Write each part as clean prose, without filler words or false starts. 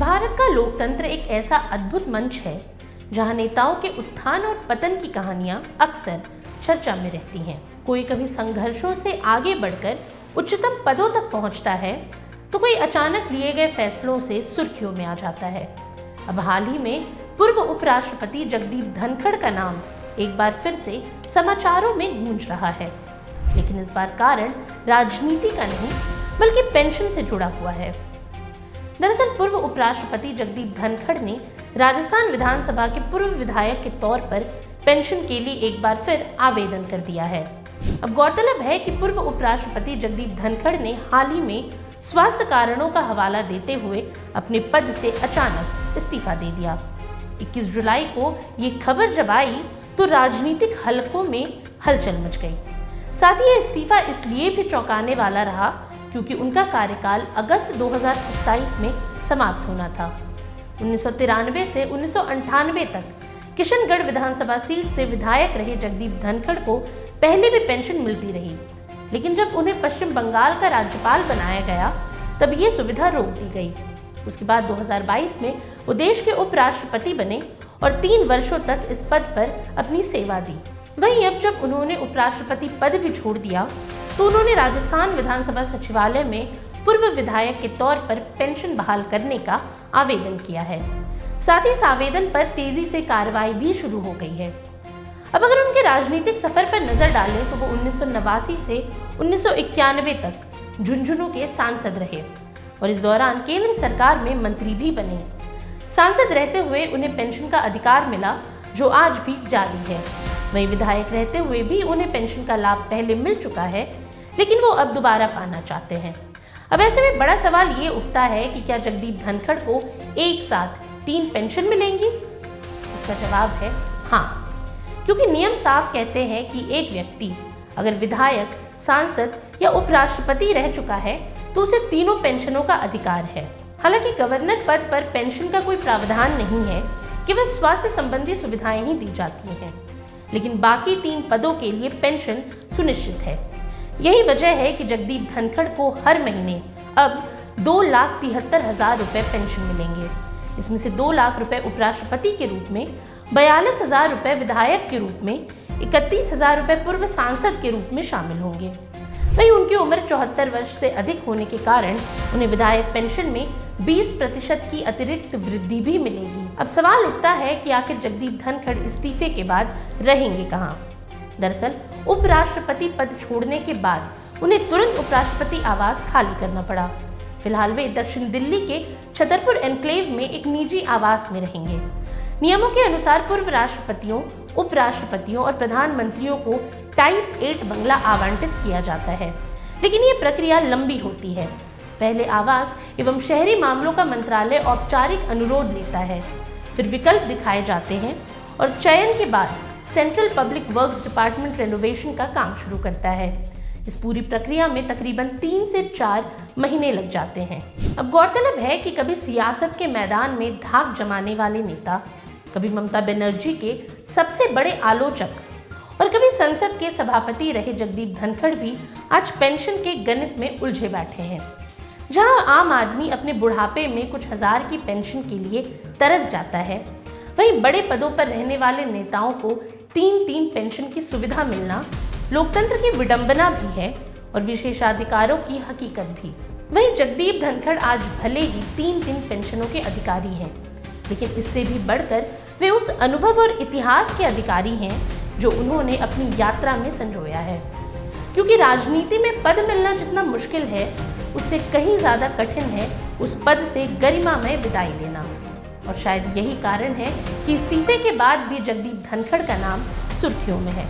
भारत का लोकतंत्र एक ऐसा अद्भुत मंच है जहां नेताओं के उत्थान और पतन की कहानियां अक्सर चर्चा में रहती हैं। कोई कभी संघर्षों से आगे बढ़कर उच्चतम पदों तक पहुंचता है तो कोई अचानक लिए गए फैसलों से सुर्खियों में आ जाता है। अब हाल ही में पूर्व उपराष्ट्रपति जगदीप धनखड़ का नाम एक बार फिर से समाचारों में गूंज रहा है, लेकिन इस बार कारण राजनीति का नहीं बल्कि पेंशन से जुड़ा हुआ है। दरअसल पूर्व उपराष्ट्रपति जगदीप धनखड़ ने राजस्थान विधानसभा के पूर्व विधायक के तौर पर पेंशन के लिए एक बार फिर आवेदन कर दिया है। अब गौरतलब है कि पूर्व उपराष्ट्रपति जगदीप धनखड़ ने हाल ही में स्वास्थ्य कारणों का हवाला देते हुए अपने पद से अचानक इस्तीफा दे दिया। 21 जुलाई को ये खबर जब आई तो राजनीतिक हलकों में हलचल मच गई। साथ ही यह इस्तीफा इसलिए भी चौंकाने वाला रहा क्योंकि उनका कार्यकाल अगस्त 2027 में समाप्त होना था। 1993 से 1998 तक किशनगढ़ विधानसभा सीट से विधायक रहे जगदीप धनखड़ को पहले भी पेंशन मिलती रही, लेकिन जब उन्हें पश्चिम बंगाल का राज्यपाल बनाया गया तब ये सुविधा रोक दी गई। उसके बाद 2022 में वो देश के उपराष्ट्रपति बने और 3 वर्षों तक इस पद पर अपनी सेवा दी। वहीं अब जब उन्होंने उपराष्ट्रपति पद भी छोड़ दिया तो उन्होंने राजस्थान विधानसभा सचिवालय में पूर्व विधायक के तौर पर पेंशन बहाल करने का आवेदन किया है। साथ ही इस आवेदन पर तेजी से कार्रवाई भी शुरू हो गई है। अब अगर उनके राजनीतिक सफर पर नजर डालें तो वो 1989 से 1991 तक झुंझुनू के सांसद रहे और इस दौरान केंद्र सरकार में मंत्री भी बने। सांसद रहते हुए उन्हें पेंशन का अधिकार मिला जो आज भी जारी है। वहीं विधायक रहते हुए भी उन्हें पेंशन का लाभ पहले मिल चुका है, लेकिन वो अब दोबारा पाना चाहते हैं। अब ऐसे में बड़ा सवाल ये उठता है कि क्या जगदीप धनखड़ को एक साथ 3 पेंशन मिलेंगी? इसका जवाब है हाँ, क्योंकि नियम साफ कहते हैं कि एक व्यक्ति अगर विधायक, सांसद या उपराष्ट्रपति रह चुका है तो उसे तीनों पेंशनों का अधिकार है। हालांकि गवर्नर पद पर पेंशन का कोई प्रावधान नहीं है, केवल स्वास्थ्य संबंधी सुविधाएं ही दी जाती हैं, लेकिन बाकी 3 पदों के लिए पेंशन सुनिश्चित है। यही वजह है कि जगदीप धनखड़ को हर महीने अब 2,73,000 रुपए पेंशन मिलेंगे। इसमें से 2 लाख रुपए उपराष्ट्रपति के रूप में, 42,000 रुपए विधायक के रूप में, 31,000 रुपए पूर्व सांसद के रूप में शामिल होंगे। वहीं उनकी उम्र 74 वर्ष से अधिक होने के कारण उन्हें विधायक पेंशन में 20% की अतिरिक्त वृद्धि भी मिलेगी। अब सवाल उठता है कि आखिर जगदीप धनखड़ इस्तीफे के बाद रहेंगे कहाँ? दरअसल उपराष्ट्रपति पद छोड़ने के बाद उन्हें तुरंत उपराष्ट्रपति आवास खाली करना पड़ा। फिलहाल वे दक्षिण दिल्ली के छतरपुर एनक्लेव में एक निजी आवास में रहेंगे। नियमों के अनुसार पूर्व राष्ट्रपतियों, उपराष्ट्रपतियों और प्रधानमंत्रियों को टाइप 8 बंगला आवंटित किया जाता है, लेकिन ये प्रक्रिया लंबी होती है। पहले आवास एवं शहरी मामलों का मंत्रालय औपचारिक अनुरोध लेता है, फिर विकल्प दिखाए जाते हैं और चयन के बाद central public works department renovation का काम शुरू करता है। इस पूरी प्रक्रिया में तकरीबन 3 से 4 महीने लग जाते हैं। अब गौरतलब है कि कभी सियासत के मैदान में धाक जमाने वाले नेता, कभी ममता बनर्जी के सबसे बड़े आलोचक और कभी संसद के सभापति रहे जगदीप धनखड़ भी आज पेंशन के गणित में उलझे बैठे हैं। जहां आम आदमी अपने बुढ़ापे में कुछ हजार की पेंशन के लिए तरस जाता है, वहीं बड़े पदों पर रहने वाले नेताओं को 3 पेंशन की सुविधा मिलना लोकतंत्र की विडंबना भी है और विशेषाधिकारों की हकीकत भी। वहीं जगदीप धनखड़ आज भले ही 3 पेंशनों के अधिकारी हैं, लेकिन इससे भी बढ़कर वे उस अनुभव और इतिहास के अधिकारी हैं जो उन्होंने अपनी यात्रा में संजोया है। क्योंकि राजनीति में पद मिलना जितना मुश्किल है, उससे कहीं ज्यादा कठिन है उस पद से गरिमामय विदाई लेना। और शायद यही कारण है कि इस्तीफे के बाद भी जगदीप धनखड़ का नाम सुर्खियों में है।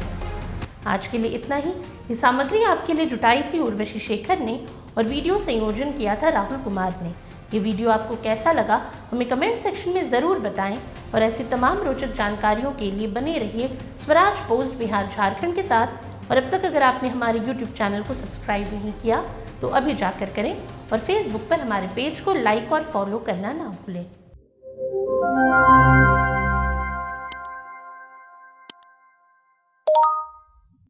आज के लिए इतना ही। ये सामग्री आपके लिए जुटाई थी उर्वशी शेखर ने और वीडियो संयोजन किया था राहुल कुमार ने। ये वीडियो आपको कैसा लगा हमें कमेंट सेक्शन में ज़रूर बताएं और ऐसी तमाम रोचक जानकारियों के लिए बने रहिए स्वराज पोस्ट बिहार झारखंड के साथ। और अब तक अगर आपने हमारे YouTube चैनल को सब्सक्राइब नहीं किया तो अभी जाकर करें और फेसबुक पर हमारे पेज को लाइक और फॉलो करना ना भूलें।